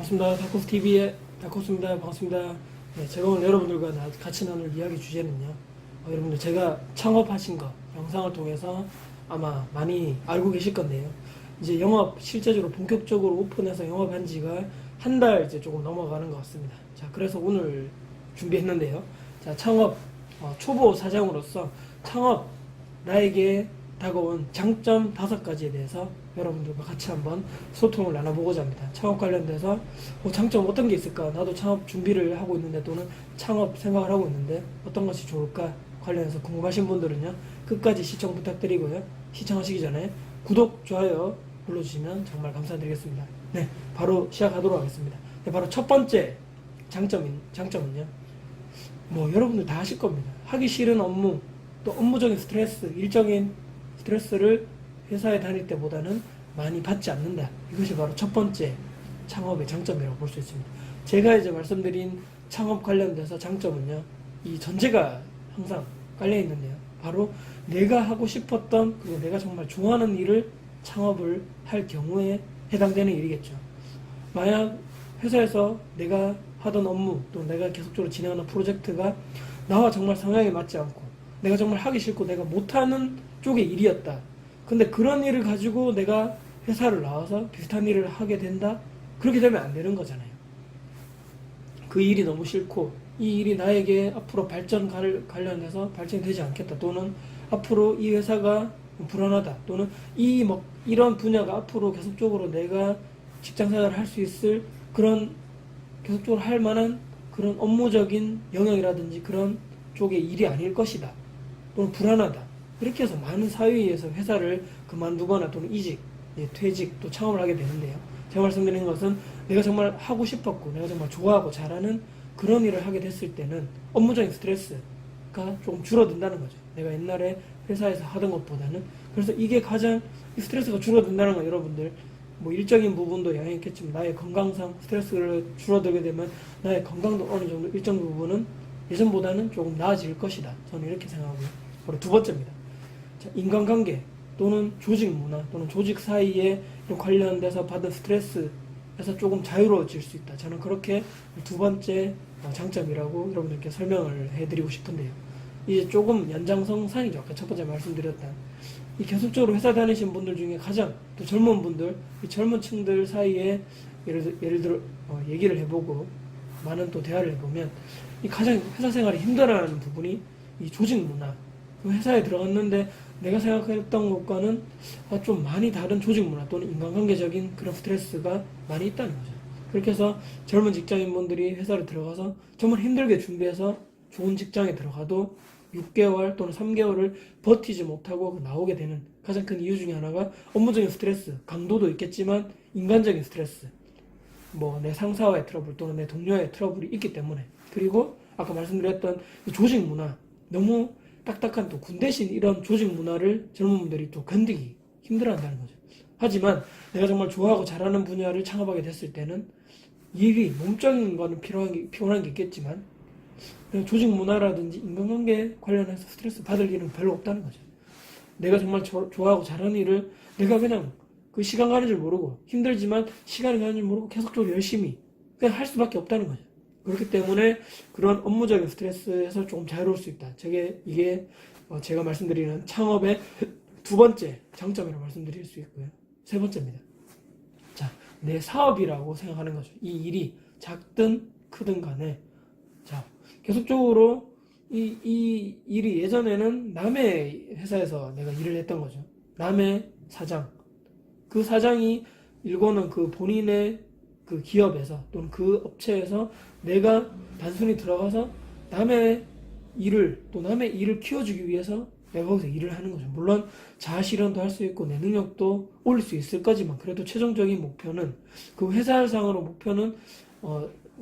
반갑습니다. 다코스TV의 다코스입니다. 반갑습니다. 네, 제가 오늘 여러분들과 같이 나눌 이야기 주제는요. 여러분들 제가 창업하신 거 영상을 통해서 아마 많이 알고 계실 건데요. 이제 영업 실제적으로 본격적으로 오픈해서 영업한 지가 한 달 이제 조금 넘어가는 것 같습니다. 자, 그래서 오늘 준비했는데요. 자, 창업 초보 사장으로서 창업 나에게 다가온 장점 5가지에 대해서 여러분들과 같이 한번 소통을 나눠보고자 합니다. 창업 관련돼서 장점 어떤 게 있을까? 나도 창업 준비를 하고 있는데 또는 창업 생각을 하고 있는데 어떤 것이 좋을까? 관련해서 궁금하신 분들은요. 끝까지 시청 부탁드리고요. 시청하시기 전에 구독, 좋아요 눌러주시면 정말 감사드리겠습니다. 네, 바로 시작하도록 하겠습니다. 네, 바로 첫 번째 장점은요. 여러분들 다 아실 겁니다. 하기 싫은 업무, 또 업무적인 스트레스, 일적인 스트레스를 회사에 다닐 때보다는 많이 받지 않는다. 이것이 바로 첫 번째 창업의 장점이라고 볼 수 있습니다. 제가 이제 말씀드린 창업 관련돼서 장점은요. 이 전제가 항상 깔려 있는데요. 바로 내가 하고 싶었던 그리고 내가 정말 좋아하는 일을 창업을 할 경우에 해당되는 일이겠죠. 만약 회사에서 내가 하던 업무 또 내가 계속적으로 진행하는 프로젝트가 나와 정말 성향에 맞지 않고 내가 정말 하기 싫고 내가 못하는 쪽의 일이었다. 근데 그런 일을 가지고 내가 회사를 나와서 비슷한 일을 하게 된다? 그렇게 되면 안 되는 거잖아요. 그 일이 너무 싫고 이 일이 나에게 앞으로 발전 관련해서 발전이 되지 않겠다. 또는 앞으로 이 회사가 불안하다. 또는 이런 분야가 앞으로 계속적으로 내가 직장생활을 할 수 있을 그런 계속적으로 할 만한 그런 업무적인 영역이라든지 그런 쪽의 일이 아닐 것이다. 또는 불안하다. 이렇게 해서 많은 사회에서 회사를 그만두거나 또는 이직, 퇴직, 또 창업을 하게 되는데요. 제가 말씀드리는 것은 내가 정말 하고 싶었고 내가 정말 좋아하고 잘하는 그런 일을 하게 됐을 때는 업무적인 스트레스가 조금 줄어든다는 거죠. 내가 옛날에 회사에서 하던 것보다는. 그래서 이게 가장 스트레스가 줄어든다는 건 여러분들 일적인 부분도 영향있겠지만 나의 건강상 스트레스를 줄어들게 되면 나의 건강도 어느 정도 일정 부분은 예전보다는 조금 나아질 것이다. 저는 이렇게 생각하고요. 바로 두 번째입니다. 자, 인간관계 또는 조직 문화 또는 조직 사이에 관련돼서 받은 스트레스에서 조금 자유로워질 수 있다. 저는 그렇게 두 번째 장점이라고 여러분들께 설명을 해드리고 싶은데요. 이제 조금 연장선상이죠. 아까 첫 번째 말씀드렸던 이 계속적으로 회사 다니신 분들 중에 가장 또 젊은 분들, 이 젊은 층들 사이에 예를 들어 얘기를 해보고 많은 또 대화를 해보면 이 가장 회사 생활이 힘들어하는 부분이 이 조직 문화. 그 회사에 들어갔는데 내가 생각했던 것과는 좀 많이 다른 조직 문화 또는 인간관계적인 그런 스트레스가 많이 있다는 거죠. 그렇게 해서 젊은 직장인분들이 회사를 들어가서 정말 힘들게 준비해서 좋은 직장에 들어가도 6개월 또는 3개월을 버티지 못하고 나오게 되는 가장 큰 이유 중에 하나가 업무적인 스트레스, 강도도 있겠지만 인간적인 스트레스, 내 상사와의 트러블 또는 내 동료와의 트러블이 있기 때문에. 그리고 아까 말씀드렸던 조직 문화, 너무 딱딱한 또 군대신 이런 조직 문화를 젊은 분들이 또 견디기 힘들어한다는 거죠. 하지만 내가 정말 좋아하고 잘하는 분야를 창업하게 됐을 때는 일이 몸적인 거는 피곤한 게 있겠지만 조직 문화라든지 인간관계 관련해서 스트레스 받을 일은 별로 없다는 거죠. 내가 정말 좋아하고 잘하는 일을 내가 그냥 그 시간 가는 줄 모르고 힘들지만 시간이 가는 줄 모르고 계속적으로 열심히 그냥 할 수밖에 없다는 거죠. 그렇기 때문에 그런 업무적인 스트레스에서 조금 자유로울 수 있다. 이게 제가 말씀드리는 창업의 두 번째 장점이라고 말씀드릴 수 있고요. 세 번째입니다. 자, 내 사업이라고 생각하는 거죠. 이 일이 작든 크든 간에 자, 계속적으로 이 일이 예전에는 남의 회사에서 내가 일을 했던 거죠. 남의 사장. 그 사장이 일고는 그 본인의 그 기업에서 또는 그 업체에서 내가 단순히 들어가서 남의 일을 키워주기 위해서 내가 거기서 일을 하는 거죠. 물론 자아실현도 할 수 있고 내 능력도 올릴 수 있을 거지만 그래도 최종적인 목표는 그 회사상으로 목표는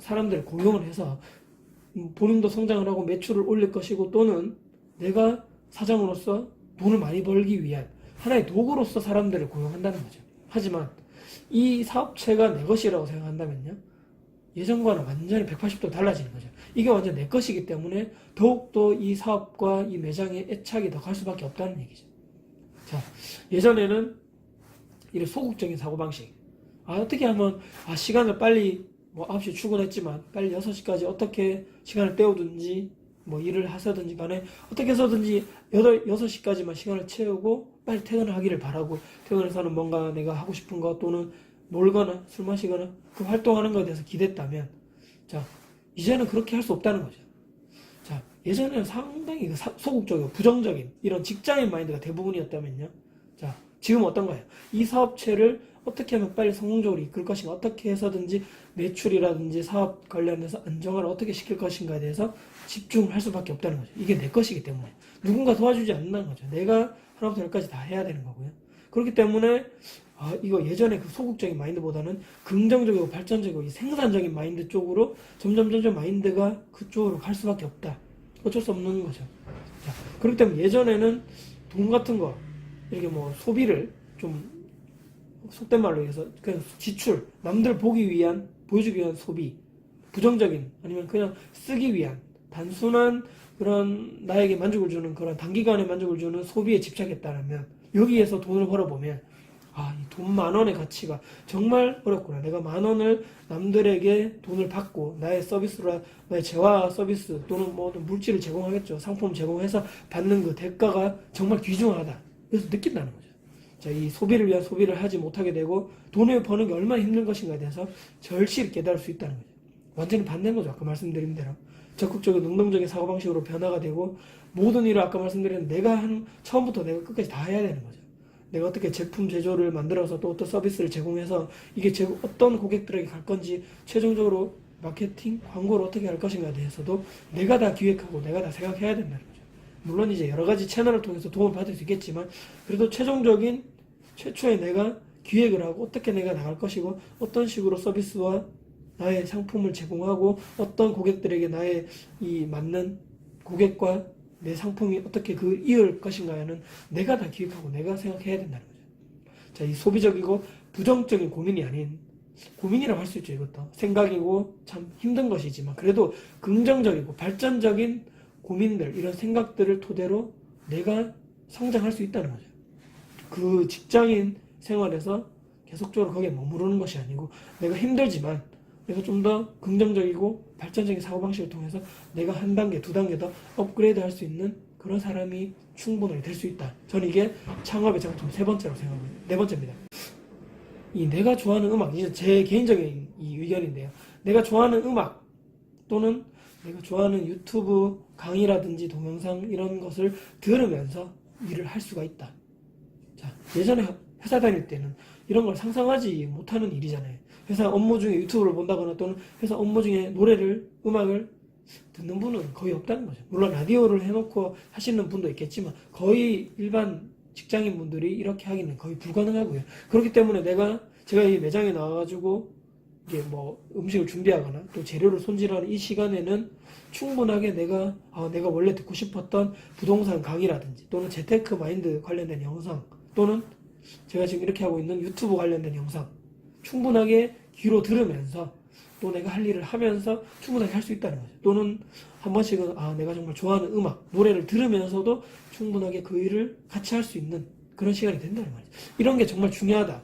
사람들을 고용을 해서 본인도 성장을 하고 매출을 올릴 것이고 또는 내가 사장으로서 돈을 많이 벌기 위한 하나의 도구로서 사람들을 고용한다는 거죠. 하지만 이 사업체가 내 것이라고 생각한다면요. 예전과는 완전히 180도 달라지는 거죠. 이게 완전 내 것이기 때문에 더욱더 이 사업과 이 매장에 애착이 더 갈 수밖에 없다는 얘기죠. 자, 예전에는 이런 소극적인 사고방식. 어떻게 하면 시간을 빨리 뭐 9시 출근했지만 빨리 6시까지 어떻게 시간을 때우든지 뭐 일을 하서든지 간에 어떻게 해서든지 6시까지만 시간을 채우고 빨리 퇴근을 하기를 바라고, 퇴근해서는 뭔가 내가 하고 싶은 거 또는 놀거나 술 마시거나 그 활동하는 것에 대해서 기댔다면, 자, 이제는 그렇게 할 수 없다는 거죠. 자, 예전에는 상당히 소극적이고 부정적인 이런 직장인 마인드가 대부분이었다면요. 자, 지금 어떤가요? 이 사업체를 어떻게 하면 빨리 성공적으로 이끌 것인가, 어떻게 해서든지 매출이라든지 사업 관련해서 안정화를 어떻게 시킬 것인가에 대해서 집중할 수밖에 없다는 거죠. 이게 내 것이기 때문에 누군가 도와주지 않는다는 거죠. 내가 하나부터 열까지 다 해야 되는 거고요. 그렇기 때문에 이거 예전에 그 소극적인 마인드보다는 긍정적이고 발전적이고 이 생산적인 마인드 쪽으로 점점 마인드가 그쪽으로 갈 수밖에 없다. 어쩔 수 없는 거죠. 자, 그렇기 때문에 예전에는 돈 같은 거 이렇게 뭐 소비를 좀 속된 말로 해서 그냥 지출, 남들 보여주기 위한 소비, 부정적인 아니면 그냥 쓰기 위한 단순한 그런 나에게 만족을 주는 그런 단기간에 만족을 주는 소비에 집착했다면, 여기에서 돈을 벌어보면 이 돈 10,000원의 가치가 정말 어렵구나. 내가 10,000원을 남들에게 돈을 받고 나의 서비스로, 나의 재화 서비스 또는 뭐 물질을 제공하겠죠. 상품 제공해서 받는 그 대가가 정말 귀중하다. 그래서 느낀다는 거죠. 자, 이 소비를 위한 소비를 하지 못하게 되고 돈을 버는 게 얼마나 힘든 것인가에 대해서 절실히 깨달을 수 있다는 거죠. 완전히 반대인 거죠. 아까 말씀드린 대로 적극적인 능동적인 사고방식으로 변화가 되고, 모든 일을 아까 말씀드린 처음부터 내가 끝까지 다 해야 되는 거죠. 내가 어떻게 제품 제조를 만들어서 또 어떤 서비스를 제공해서 이게 어떤 고객들에게 갈 건지, 최종적으로 마케팅, 광고를 어떻게 할 것인가에 대해서도 내가 다 기획하고 내가 다 생각해야 된다는 거죠. 물론 이제 여러 가지 채널을 통해서 도움을 받을 수 있겠지만, 그래도 최초에 내가 기획을 하고 어떻게 내가 나갈 것이고, 어떤 식으로 서비스와 나의 상품을 제공하고, 어떤 고객들에게 나의 이 맞는 고객과 내 상품이 어떻게 이을 것인가에는 내가 다 기획하고 내가 생각해야 된다는 거죠. 자, 이 소비적이고 부정적인 고민이 아닌, 고민이라고 할 수 있죠. 이것도 생각이고 참 힘든 것이지만 그래도 긍정적이고 발전적인 고민들, 이런 생각들을 토대로 내가 성장할 수 있다는 거죠. 그 직장인 생활에서 계속적으로 거기에 머무르는 것이 아니고, 내가 힘들지만 내가 좀 더 긍정적이고 발전적인 사고방식을 통해서 내가 한 단계, 두 단계 더 업그레이드 할 수 있는 그런 사람이 충분하게 될 수 있다. 저는 이게 창업의 장점 세 번째라고 생각합니다. 네 번째입니다. 이 내가 좋아하는 음악, 이제 제 개인적인 이 의견인데요. 내가 좋아하는 음악 또는 내가 좋아하는 유튜브 강의라든지 동영상 이런 것을 들으면서 일을 할 수가 있다. 자, 예전에 회사 다닐 때는 이런 걸 상상하지 못하는 일이잖아요. 회사 업무 중에 유튜브를 본다거나 또는 회사 업무 중에 음악을 듣는 분은 거의 없다는 거죠. 물론 라디오를 해놓고 하시는 분도 있겠지만 거의 일반 직장인 분들이 이렇게 하기는 거의 불가능하고요. 그렇기 때문에 제가 이 매장에 나와가지고 이게 뭐 음식을 준비하거나 또 재료를 손질하는 이 시간에는 충분하게 내가 원래 듣고 싶었던 부동산 강의라든지 또는 재테크 마인드 관련된 영상, 또는 제가 지금 이렇게 하고 있는 유튜브 관련된 영상 충분하게 귀로 들으면서 또 내가 할 일을 하면서 충분하게 할 수 있다는 거죠. 또는 한 번씩은 내가 정말 좋아하는 음악, 노래를 들으면서도 충분하게 그 일을 같이 할 수 있는 그런 시간이 된다는 말이죠. 이런 게 정말 중요하다.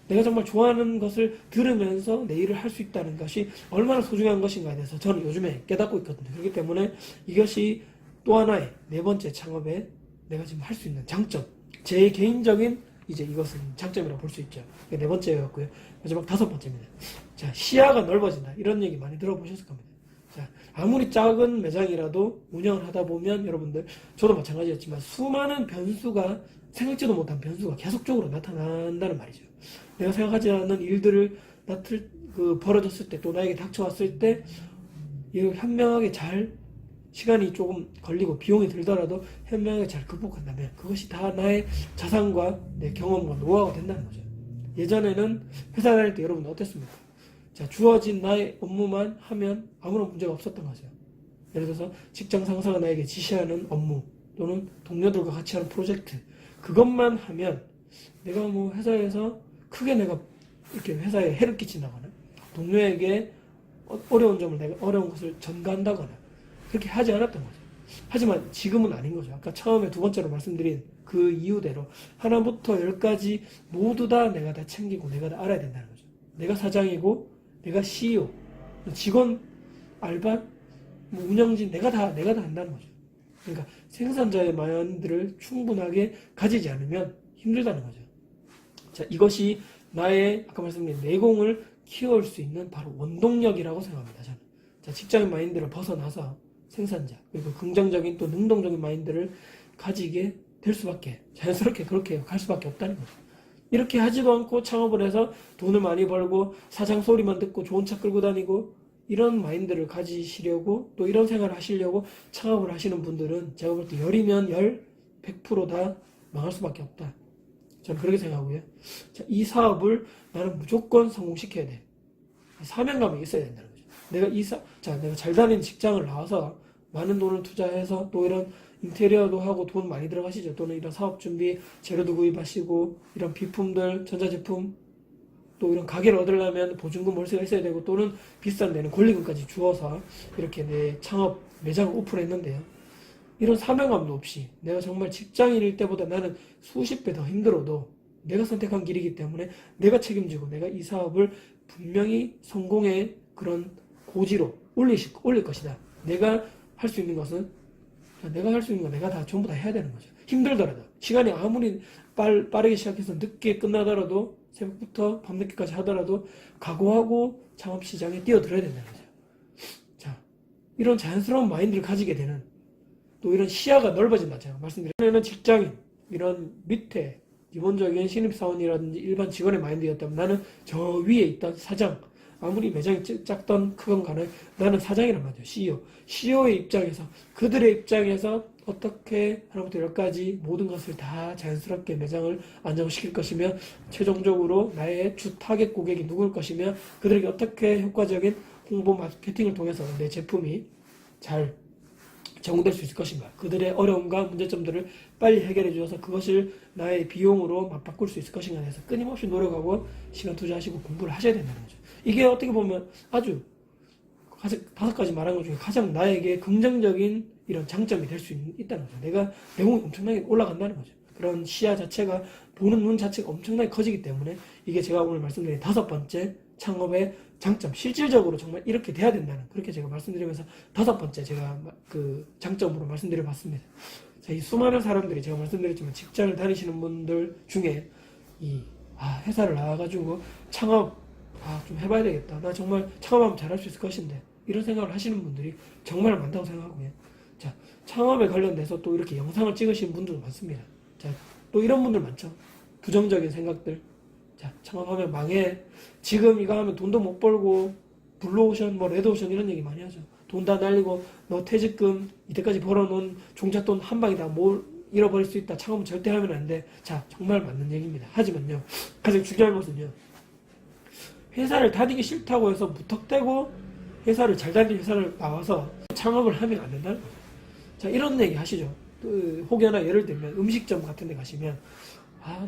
내가 정말 좋아하는 것을 들으면서 내 일을 할 수 있다는 것이 얼마나 소중한 것인가에 대해서 저는 요즘에 깨닫고 있거든요. 그렇기 때문에 이것이 또 하나의 네 번째 창업에 내가 지금 할 수 있는 장점, 제 개인적인 이것은 장점이라고 볼 수 있죠. 네 번째였고요. 마지막 다섯 번째입니다. 자, 시야가 넓어진다. 이런 얘기 많이 들어보셨을 겁니다. 자, 아무리 작은 매장이라도 운영을 하다 보면 여러분들, 저도 마찬가지였지만 수많은 생각지도 못한 변수가 계속적으로 나타난다는 말이죠. 내가 생각하지 않는 일들을 벌어졌을 때, 또 나에게 닥쳐왔을 때 이걸 현명하게 시간이 조금 걸리고 비용이 들더라도 현명하게 잘 극복한다면 그것이 다 나의 자산과 내 경험과 노하우가 된다는 거죠. 예전에는 회사 다닐 때 여러분 어땠습니까? 자, 주어진 나의 업무만 하면 아무런 문제가 없었던 거죠. 예를 들어서 직장 상사가 나에게 지시하는 업무 또는 동료들과 같이 하는 프로젝트, 그것만 하면 내가 뭐 회사에서 크게 내가 이렇게 회사에 해를 끼친다거나 동료에게 어려운 것을 전가한다거나 그렇게 하지 않았던 거죠. 하지만 지금은 아닌 거죠. 아까 처음에 두 번째로 말씀드린 그 이유대로 하나부터 열까지 모두 다 내가 다 챙기고 내가 다 알아야 된다는 거죠. 내가 사장이고 내가 CEO, 직원, 알바, 뭐 운영진 내가 다 한다는 거죠. 그러니까 생산자의 마인드를 충분하게 가지지 않으면 힘들다는 거죠. 자, 이것이 나의 아까 말씀드린 내공을 키워올 수 있는 바로 원동력이라고 생각합니다. 저는. 자, 직장인 마인드를 벗어나서 생산자 그리고 긍정적인 또 능동적인 마인드를 가지게 될 수밖에 자연스럽게 그렇게 갈 수밖에 없다는 거죠. 이렇게 하지도 않고 창업을 해서 돈을 많이 벌고 사장 소리만 듣고 좋은 차 끌고 다니고 이런 마인드를 가지시려고 또 이런 생활을 하시려고 창업을 하시는 분들은 제가 볼 때 열이면 100%다 망할 수밖에 없다. 저는 그렇게 생각하고요. 자, 이 사업을 나는 무조건 성공시켜야 돼. 사명감이 있어야 된다는 거죠. 내가 잘 다니는 직장을 나와서 많은 돈을 투자해서 또 이런 인테리어도 하고 돈 많이 들어가시죠. 또는 이런 사업 준비, 재료도 구입하시고 이런 비품들, 전자제품 또 이런 가게를 얻으려면 보증금 월세가 있어야 되고 또는 비싼 데는 권리금까지 주어서 이렇게 내 창업 매장을 오픈했는데요. 이런 사명감도 없이 내가 정말 직장인일 때보다 나는 수십 배 더 힘들어도 내가 선택한 길이기 때문에 내가 책임지고 내가 이 사업을 분명히 성공의 그런 고지로 올릴 것이다. 내가 할 수 있는 것은 내가 다 전부 다 해야 되는 거죠. 힘들더라도 시간이 아무리 빠르게 시작해서 늦게 끝나더라도 새벽부터 밤늦게까지 하더라도 각오하고 창업시장에 뛰어들어야 된다는 거죠. 자, 이런 자연스러운 마인드를 가지게 되는 또 이런 시야가 넓어진다. 제가 말씀드리는 직장인 이런 밑에 기본적인 신입사원이라든지 일반 직원의 마인드였다면 나는 저 위에 있던 사장 아무리 매장이 작던 크건 간에 나는 사장이란 말이죠. CEO의 입장에서 그들의 입장에서 어떻게 하나부터 열까지 모든 것을 다 자연스럽게 매장을 안정시킬 것이며 최종적으로 나의 주 타겟 고객이 누굴 것이며 그들에게 어떻게 효과적인 홍보 마케팅을 통해서 내 제품이 잘 제공될 수 있을 것인가 그들의 어려움과 문제점들을 빨리 해결해 주어서 그것을 나의 비용으로 맞바꿀 수 있을 것인가 해서 끊임없이 노력하고 시간 투자하시고 공부를 하셔야 된다는 거죠. 이게 어떻게 보면 아주 5가지 말한 것 중에 가장 나에게 긍정적인 이런 장점이 될 수 있다는 거죠. 내가 내공이 엄청나게 올라간다는 거죠. 그런 시야 자체가 보는 눈 자체가 엄청나게 커지기 때문에 이게 제가 오늘 말씀드린 5번째 창업의 장점, 실질적으로 정말 이렇게 돼야 된다는 그렇게 제가 말씀드리면서 5번째 제가 그 장점으로 말씀드려봤습니다. 자, 이 수많은 사람들이 제가 말씀드렸지만 직장을 다니시는 분들 중에 회사를 나와가지고 창업 좀 해봐야 되겠다. 나 정말 창업하면 잘할 수 있을 것인데 이런 생각을 하시는 분들이 정말 많다고 생각하고요. 자, 창업에 관련돼서 또 이렇게 영상을 찍으시는 분들도 많습니다. 자, 또 이런 분들 많죠. 부정적인 생각들. 자, 창업하면 망해. 지금 이거 하면 돈도 못 벌고 블루오션, 레드오션 이런 얘기 많이 하죠. 돈 다 날리고 너 퇴직금 이때까지 벌어놓은 종잣돈 한 방에 다 잃어버릴 수 있다. 창업은 절대 하면 안 돼. 자, 정말 맞는 얘기입니다. 하지만요, 가장 중요한 것은요, 회사를 다니기 싫다고 해서 무턱대고 잘 다니는 회사를 나와서 창업을 하면 안 된다는 거예요. 자, 이런 얘기 하시죠. 혹여나 예를 들면 음식점 같은 데 가시면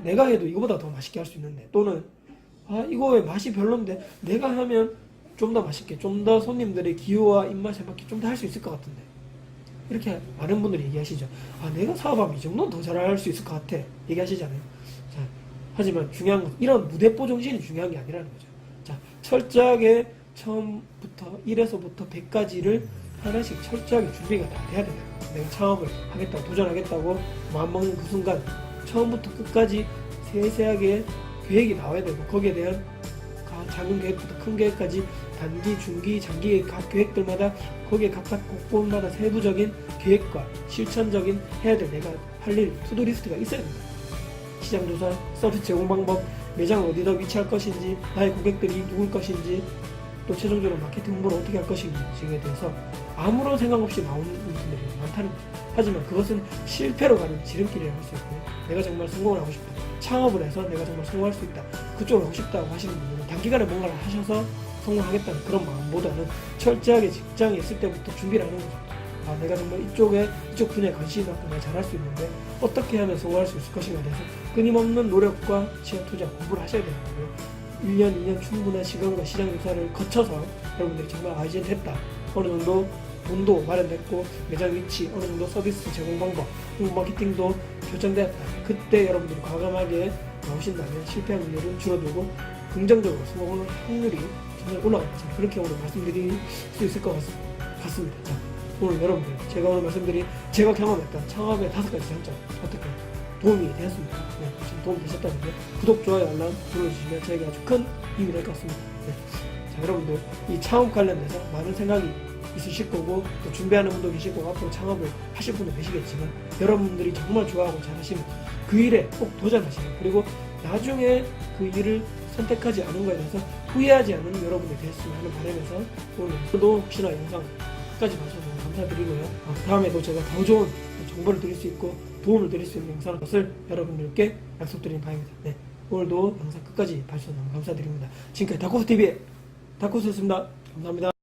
내가 해도 이거보다 더 맛있게 할 수 있는데 또는 이거 왜 맛이 별론데 내가 하면 좀 더 맛있게 좀 더 손님들의 기호와 입맛에 맞게 좀 더 할 수 있을 것 같은데 이렇게 많은 분들이 얘기하시죠. 내가 사업하면 이 정도는 더 잘할 수 있을 것 같아 얘기하시잖아요. 자, 하지만 중요한 건 이런 무대뽀 정신이 중요한 게 아니라는 거죠. 자, 철저하게 처음부터 1에서부터 100까지를 하나씩 철저하게 준비가 다 돼야 된다. 내가 창업을 하겠다고 도전하겠다고 마음먹는 그 순간 처음부터 끝까지 세세하게 계획이 나와야 되고 거기에 대한 작은 계획부터 큰 계획까지 단기, 중기, 장기 각 계획들마다 거기에 각각 곳곳마다 세부적인 계획과 실천적인 해야 될 내가 할 일 투두리스트가 있어야 됩니다. 시장조사, 서비스 제공 방법, 매장을 어디다 위치할 것인지, 나의 고객들이 누굴 것인지, 또 최종적으로 마케팅 홍보를 어떻게 할 것인지에 대해서 아무런 생각 없이 나오는 분들이 많다는 거죠. 하지만 그것은 실패로 가는 지름길이라고 할 수 있고요. 내가 정말 성공을 하고 싶다. 창업을 해서 내가 정말 성공할 수 있다. 그쪽으로 하고 싶다고 하시는 분들은 단기간에 뭔가를 하셔서 성공하겠다는 그런 마음보다는 철저하게 직장에 있을 때부터 준비를 하는 거죠. 내가 정말 이쪽 분야에 관심이 많고 내가 잘할 수 있는데 어떻게 하면 성공할 수 있을 것인가에 대해서 끊임없는 노력과 시간 투자 공부를 하셔야 되는 거고요. 1년, 2년 충분한 시간과 시장 조사를 거쳐서 여러분들이 정말 이제 됐다. 어느 정도 돈도 마련됐고 매장 위치, 어느 정도 서비스 제공 방법, 홍보 마케팅도 결정되었다. 그때 여러분들이 과감하게 나오신다면 실패 확률은 줄어들고 긍정적으로 성공할 확률이 전혀 올라가지 않습니다. 그렇게 오늘 말씀드릴 수 있을 것 같습니다. 자, 오늘 여러분들 제가 오늘 말씀드린 제가 경험했던 창업의 5가지 장점 어떻게 도움이 되었습니까? 네, 지금 도움이 되셨다면 구독, 좋아요, 알람 눌러주시면 저에게 아주 큰 힘이 될 것 같습니다. 네. 자, 여러분들 이 창업 관련돼서 많은 생각이 있으실 거고 또 준비하는 분도 계실 거고 앞으로 창업을 하실 분도 계시겠지만 여러분들이 정말 좋아하고 잘하시는 그 일에 꼭 도전하시는, 그리고 나중에 그 일을 선택하지 않은 거에 대해서 후회하지 않는 여러분들이 되었으면 하는 바람에서 오늘도 혹시나 영상까지 봐주셔서 너무 감사드리고요. 다음에도 제가 더 좋은 정보를 드릴 수 있고 도움을 드릴 수 있는 영상을 것을 여러분들께 약속드리는 바입니다. 네, 오늘도 영상 끝까지 봐주셔서 너무 감사드립니다. 지금까지 다코스TV의 다코스였습니다. 감사합니다.